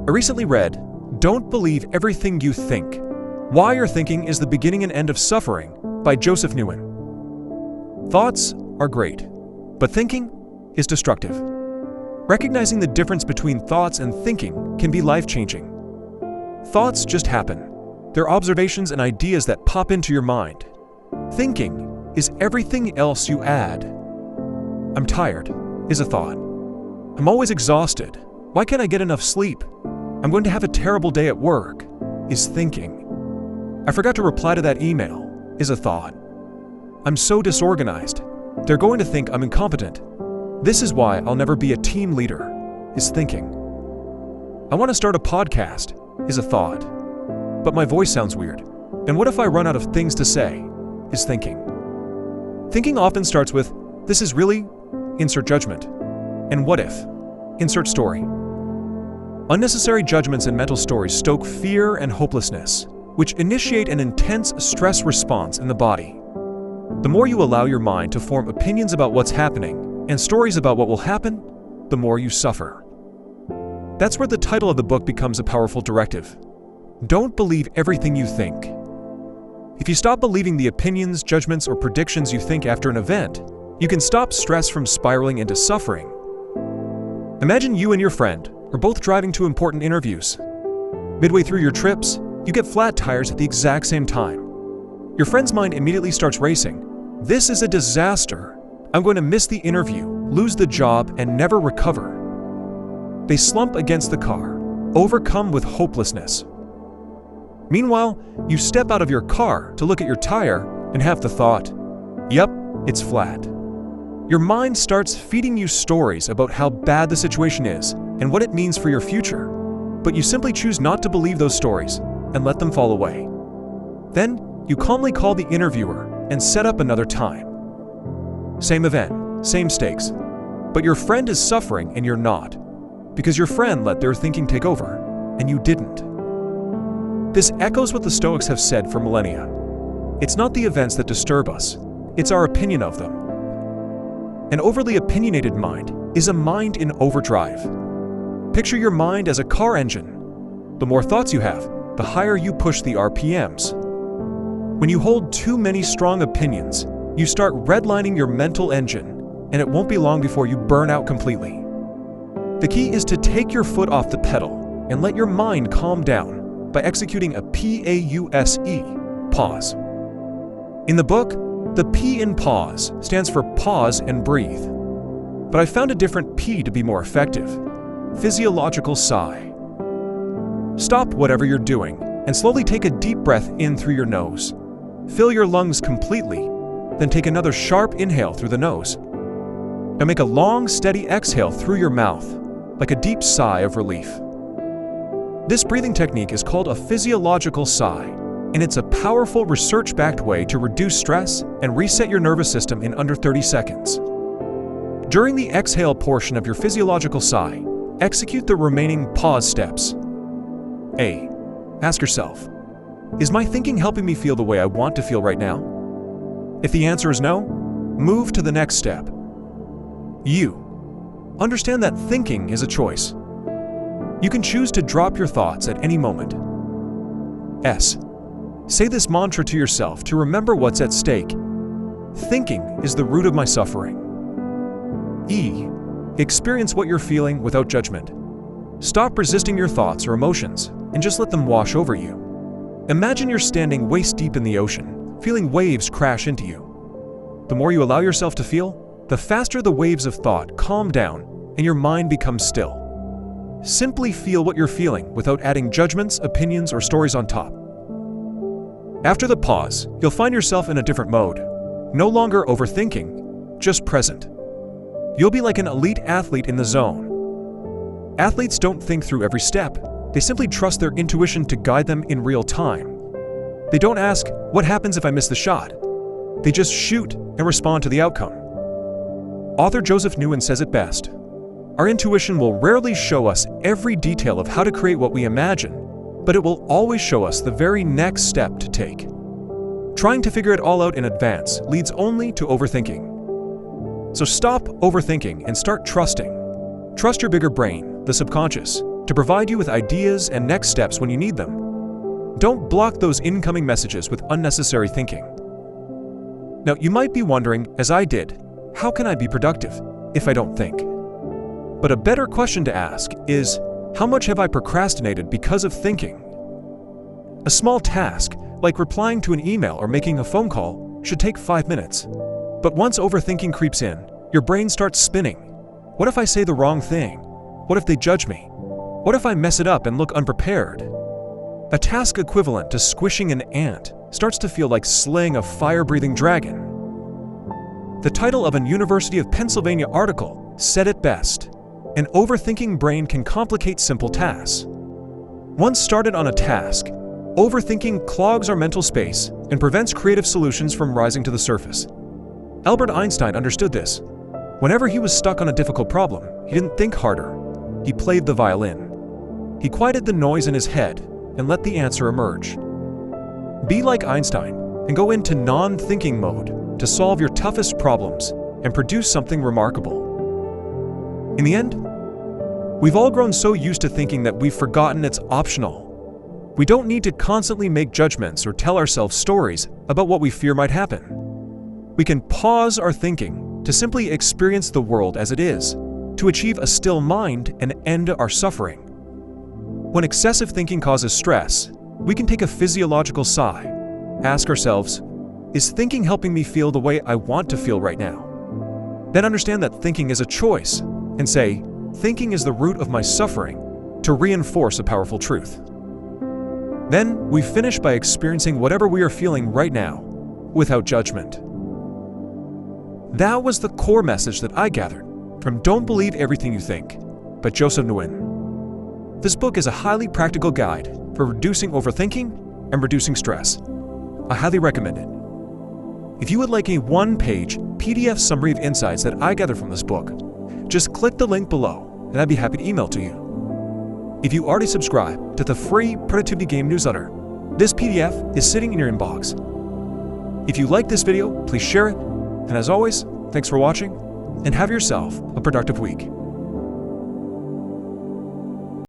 I recently read, "Don't Believe Everything You Think. Why Your Thinking is the Beginning and End of Suffering" by Joseph Nguyen. Thoughts are great, but thinking is destructive. Recognizing the difference between thoughts and thinking can be life-changing. Thoughts just happen. They're observations and ideas that pop into your mind. Thinking is everything else you add. "I'm tired" is a thought. "I'm always exhausted. Why can't I get enough sleep? I'm going to have a terrible day at work" is thinking. "I forgot to reply to that email" is a thought. "I'm so disorganized. They're going to think I'm incompetent. This is why I'll never be a team leader" is thinking. "I want to start a podcast" is a thought. "But my voice sounds weird. And what if I run out of things to say?" is thinking. Thinking often starts with, "This is really," insert judgment, and "what if," insert story. Unnecessary judgments and mental stories stoke fear and hopelessness, which initiate an intense stress response in the body. The more you allow your mind to form opinions about what's happening and stories about what will happen, the more you suffer. That's where the title of the book becomes a powerful directive. Don't believe everything you think. If you stop believing the opinions, judgments, or predictions you think after an event, you can stop stress from spiraling into suffering. Imagine you and your friend are both driving to important interviews. Midway through your trips, you get flat tires at the exact same time. Your friend's mind immediately starts racing. "This is a disaster. I'm going to miss the interview, lose the job, and never recover." They slump against the car, overcome with hopelessness. Meanwhile, you step out of your car to look at your tire and have the thought, "Yep, it's flat." Your mind starts feeding you stories about how bad the situation is and what it means for your future, but you simply choose not to believe those stories and let them fall away. Then, you calmly call the interviewer and set up another time. Same event, same stakes, but your friend is suffering and you're not, because your friend let their thinking take over, and you didn't. This echoes what the Stoics have said for millennia. It's not the events that disturb us, it's our opinion of them. An overly opinionated mind is a mind in overdrive. Picture your mind as a car engine. The more thoughts you have, the higher you push the RPMs. When you hold too many strong opinions, you start redlining your mental engine, and it won't be long before you burn out completely. The key is to take your foot off the pedal and let your mind calm down by executing a PAUSE, pause. In the book, the P in pause stands for pause and breathe. But I found a different P to be more effective: physiological sigh. Stop whatever you're doing and slowly take a deep breath in through your nose. Fill your lungs completely, then take another sharp inhale through the nose. Now make a long, steady exhale through your mouth, like a deep sigh of relief. This breathing technique is called a physiological sigh, and it's a powerful research-backed way to reduce stress and reset your nervous system in under 30 seconds. During the exhale portion of your physiological sigh, execute the remaining pause steps. A. Ask yourself, is my thinking helping me feel the way I want to feel right now? If the answer is no, move to the next step. U. Understand that thinking is a choice. You can choose to drop your thoughts at any moment. S. Say this mantra to yourself to remember what's at stake. Thinking is the root of my suffering. E. Experience what you're feeling without judgment. Stop resisting your thoughts or emotions and just let them wash over you. Imagine you're standing waist deep in the ocean, feeling waves crash into you. The more you allow yourself to feel, the faster the waves of thought calm down and your mind becomes still. Simply feel what you're feeling without adding judgments, opinions, or stories on top. After the pause, you'll find yourself in a different mode. No longer overthinking, just present. You'll be like an elite athlete in the zone. Athletes don't think through every step. They simply trust their intuition to guide them in real time. They don't ask, what happens if I miss the shot? They just shoot and respond to the outcome. Author Joseph Nguyen says it best. Our intuition will rarely show us every detail of how to create what we imagine, but it will always show us the very next step to take. Trying to figure it all out in advance leads only to overthinking. So stop overthinking and start trusting. Trust your bigger brain, the subconscious, to provide you with ideas and next steps when you need them. Don't block those incoming messages with unnecessary thinking. Now, you might be wondering, as I did, how can I be productive if I don't think? But a better question to ask is, how much have I procrastinated because of thinking? A small task, like replying to an email or making a phone call, should take 5 minutes. But once overthinking creeps in, your brain starts spinning. What if I say the wrong thing? What if they judge me? What if I mess it up and look unprepared? A task equivalent to squishing an ant starts to feel like slaying a fire-breathing dragon. The title of a University of Pennsylvania article said it best: an overthinking brain can complicate simple tasks. Once started on a task, overthinking clogs our mental space and prevents creative solutions from rising to the surface. Albert Einstein understood this. Whenever he was stuck on a difficult problem, he didn't think harder. He played the violin. He quieted the noise in his head and let the answer emerge. Be like Einstein and go into non-thinking mode to solve your toughest problems and produce something remarkable. In the end, we've all grown so used to thinking that we've forgotten it's optional. We don't need to constantly make judgments or tell ourselves stories about what we fear might happen. We can pause our thinking to simply experience the world as it is, to achieve a still mind and end our suffering. When excessive thinking causes stress, we can take a physiological sigh, ask ourselves, is thinking helping me feel the way I want to feel right now? Then understand that thinking is a choice, and say, thinking is the root of my suffering, to reinforce a powerful truth. Then we finish by experiencing whatever we are feeling right now, without judgment. That was the core message that I gathered from Don't Believe Everything You Think by Joseph Nguyen. This book is a highly practical guide for reducing overthinking and reducing stress. I highly recommend it. If you would like a one-page PDF summary of insights that I gathered from this book, just click the link below and I'd be happy to email to you. If you already subscribe to the free Productivity Game newsletter, this PDF is sitting in your inbox. If you like this video, please share it. And as always, thanks for watching and have yourself a productive week.